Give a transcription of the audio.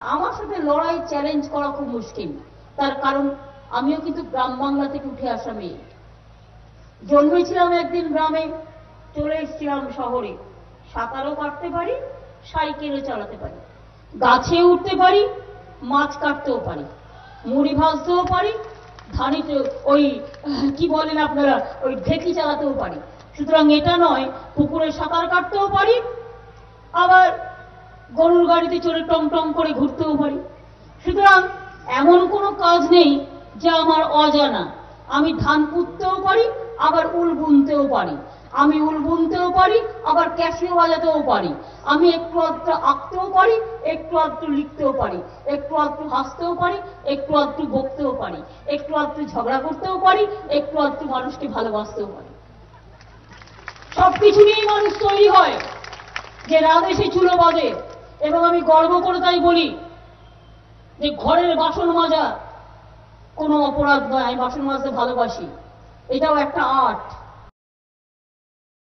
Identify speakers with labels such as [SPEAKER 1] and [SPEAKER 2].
[SPEAKER 1] আমার সাথে লড়াই চ্যালেঞ্জ করা খুব মুশকিল। তার কারণ আমিও কিন্তু গ্রাম বাংলা থেকে উঠে আসা মেয়ে। জন্মেছিলাম একদিন গ্রামে, চলে এসেছিলাম শহরে। সাঁতারও কাটতে পারি, সাইকেলও চালাতে পারি, গাছে উঠতে পারি, মাছ কাটতেও পারি, মুড়ি ভাজতেও পারি, ধানিতে ওই কি বলেন আপনারা ওই ঢেকি চালাতেও পারি। সুতরাং এটা নয়, পুকুরে সাঁতার কাটতেও পারি, আবার গরুর গাড়িতে চড়ে টং টং করে ঘুরতেও পারি। সুতরাং এমন কোনো কাজ নেই যা আমার অজানা। আমি ধান পুঁততেও পারি, আবার উল বুনতেও পারি, আমি উল বুনতেও পারি, আবার ক্যাসিও বাজাতেও পারি, আমি একটু আধটু আঁকতেও পারি, একটু আধটু লিখতেও পারি, একটু আধটু হাসতেও পারি, একটু আধটু বকতেও পারি, একটু আধটু ঝগড়া করতেও পারি, একটু আধটু মানুষকে ভালোবাসতেও পারি। সবকিছু নিয়েই মানুষ তৈরি হয়। যে রাত এসে চুলো বাঁধে, এবং আমি গর্ব করে তাই বলি যে ঘরের বাসন মাজা কোনো অপরাধ নয়। আমি বাসন মাজতে ভালোবাসি, এটাও একটা আর্ট।